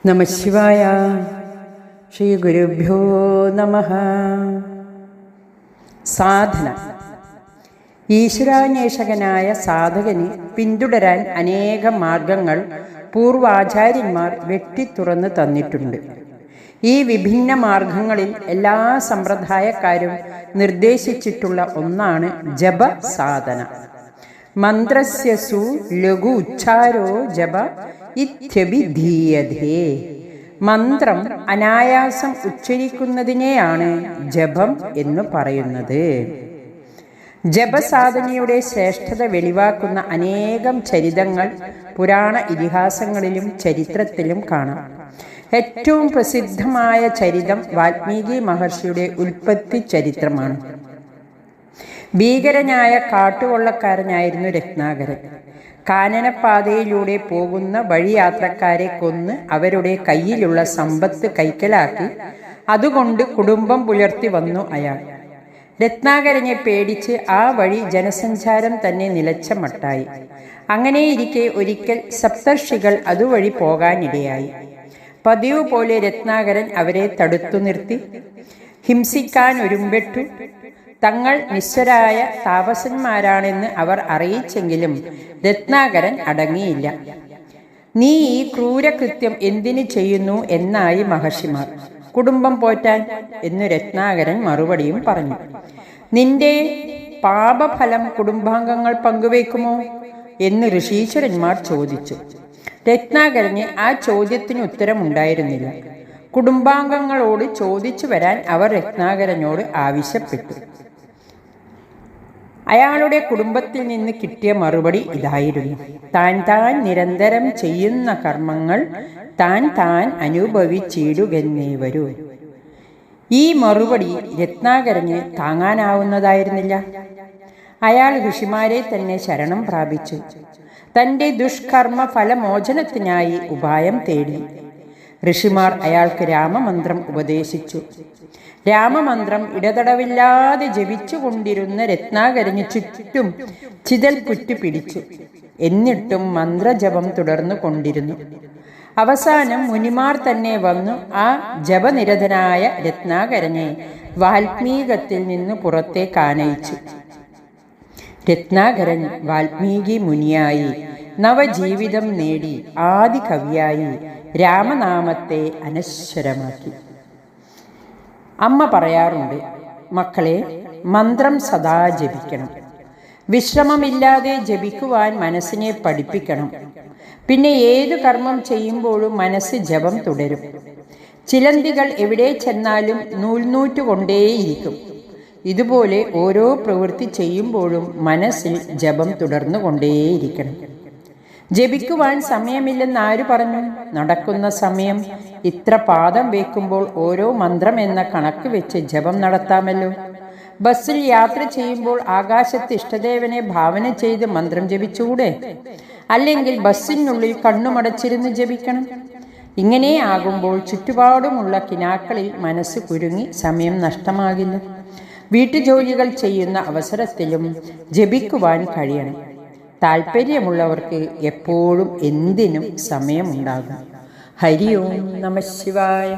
നമഃശിവായ. ശ്രീ ഗുരുഭ്യോ നമഃ. സാധന. ഈശ്വരാന്വേഷകനായ സാധകന് പിന്തുടരാൻ അനേകം മാർഗങ്ങൾ പൂർവാചാര്യന്മാർ വെട്ടിത്തുറന്ന് തന്നിട്ടുണ്ട്. ഈ വിഭിന്ന മാർഗങ്ങളിൽ എല്ലാ സമ്പ്രദായക്കാരും നിർദ്ദേശിച്ചിട്ടുള്ള ഒന്നാണ് ജപ സാധന. മന്ത്രസ്യ സു ലഘു ഉച്ചാരോ ജപ ഇത്യഭിധീയതേ. മന്ത്രം അനായാസം ഉച്ചരിക്കുന്നതിനെയാണ് ജപം എന്ന് പറയുന്നത്. ജപസാധനയുടെ ശ്രേഷ്ഠത വെളിവാക്കുന്ന അനേകം ചരിതങ്ങൾ പുരാണ ഇതിഹാസങ്ങളിലും ചരിത്രത്തിലും കാണാം. ഏറ്റവും പ്രസിദ്ധമായ ചരിതം വാൽമീകി മഹർഷിയുടെ ഉൽപ്പത്തി ചരിത്രമാണ്. ഭീകരനായ കാട്ടുകൊള്ളക്കാരനായിരുന്നു രത്നാകരൻ. കാനനപ്പാതയിലൂടെ പോകുന്ന വഴിയാത്രക്കാരെ കൊന്ന് അവരുടെ കയ്യിലുള്ള സമ്പത്ത് കൈക്കലാക്കി അതുകൊണ്ട് കുടുംബം പുലർത്തി വന്നു അയാൾ. രത്നാകരനെ പേടിച്ച് ആ വഴി ജനസഞ്ചാരം തന്നെ നിലച്ച മട്ടായി. അങ്ങനെയിരിക്കെ ഒരിക്കൽ സപ്തർഷികൾ അതുവഴി പോകാനിടയായി. പതിവ് പോലെ രത്നാകരൻ അവരെ തടുത്തു നിർത്തി ഹിംസിക്കാൻ ഒരുമ്പെട്ടു. തങ്ങൾ നിസ്വരായ താപസന്മാരാണെന്ന് അവർ അറിയിച്ചെങ്കിലും രത്നാകരൻ അടങ്ങിയില്ല. നീ ഈ ക്രൂരകൃത്യം എന്തിനു ചെയ്യുന്നു എന്നായി മഹർഷിമാർ. കുടുംബം പോറ്റാൻ എന്നു രത്നാകരൻ മറുപടിയും പറഞ്ഞു. നിന്റെ പാപഫലം കുടുംബാംഗങ്ങൾ പങ്കുവയ്ക്കുമോ എന്ന് ഋഷീശ്വരന്മാർ ചോദിച്ചു. രത്നാകരന് ആ ചോദ്യത്തിന് ഉത്തരമുണ്ടായിരുന്നില്ല. കുടുംബാംഗങ്ങളോട് ചോദിച്ചു വരാൻ അവർ രത്നാകരനോട് ആവശ്യപ്പെട്ടു. അയാളുടെ കുടുംബത്തിൽ നിന്ന് കിട്ടിയ മറുപടി ഇതായിരുന്നു: താൻ നിരന്തരം ചെയ്യുന്ന കർമ്മങ്ങൾ താൻ അനുഭവിച്ചിടുകെന്നേ വരൂ. ഈ മറുപടി രത്നാകരന് താങ്ങാനാവുന്നതായിരുന്നില്ല. അയാൾ ഋഷിമാരെ തന്നെ ശരണം പ്രാപിച്ചു. തൻ്റെ ദുഷ്കർമ്മ ഫലമോചനത്തിനായി ഉപായം തേടി. ഋഷിമാർ അയാൾക്ക് രാമമന്ത്രം ഉപദേശിച്ചു. രാമമന്ത്രം ഇടതടവില്ലാതെ ജപിച്ചുകൊണ്ടിരുന്ന രത്നാകരന് ചുറ്റും ചിതൽപുറ്റു പിടിച്ചു. എന്നിട്ടും മന്ത്രജപം തുടർന്നു കൊണ്ടിരുന്നു. അവസാനം മുനിമാർ തന്നെ വന്നു ആ ജപനിരതനായ രത്നാകരനെ വാൽമീകത്തിൽ നിന്ന് പുറത്തേക്ക് ആനയിച്ചു. രത്നാകരൻ വാൽമീകി മുനിയായി നവജീവിതം നേടി ആദി കവിയായി രാമനാമത്തെ അനശ്വരമാക്കി. അമ്മ പറയാറുണ്ട്, മക്കളെ, മന്ത്രം സദാ ജപിക്കണം. വിശ്രമമില്ലാതെ ജപിക്കുവാൻ മനസ്സിനെ പഠിപ്പിക്കണം. പിന്നെ ഏതു കർമ്മം ചെയ്യുമ്പോഴും മനസ്സ് ജപം തുടരും. ചിലന്തികൾ എവിടെ ചെന്നാലും നൂൽനൂറ്റുകൊണ്ടേയിരിക്കും. ഇതുപോലെ ഓരോ പ്രവൃത്തി ചെയ്യുമ്പോഴും മനസ്സിൽ ജപം തുടർന്നു കൊണ്ടേയിരിക്കണം. ജപിക്കുവാൻ സമയമില്ലെന്ന് ആര് പറഞ്ഞു? നടക്കുന്ന സമയം ഇത്ര പാദം വയ്ക്കുമ്പോൾ ഓരോ മന്ത്രം എന്ന കണക്ക് വെച്ച് ജപം നടത്താമല്ലോ. ബസ്സിൽ യാത്ര ചെയ്യുമ്പോൾ ആകാശത്ത് ഇഷ്ടദേവനെ ഭാവന ചെയ്ത് മന്ത്രം ജപിച്ചുകൂടെ? അല്ലെങ്കിൽ ബസ്സിനുള്ളിൽ കണ്ണുമടച്ചിരുന്ന് ജപിക്കണം. ഇങ്ങനെ ആകുമ്പോൾ ചുറ്റുപാടുമുള്ള കിനാക്കളിൽ മനസ്സ് കുരുങ്ങി സമയം നഷ്ടമാകില്ല. വീട്ടുജോലികൾ ചെയ്യുന്ന അവസരത്തിലും ജപിക്കുവാൻ കഴിയണം. താല്പര്യമുള്ളവർക്ക് എപ്പോഴും എന്തിനും സമയമുണ്ടാകും. ഹരി ഓം നമഃ ശിവായ.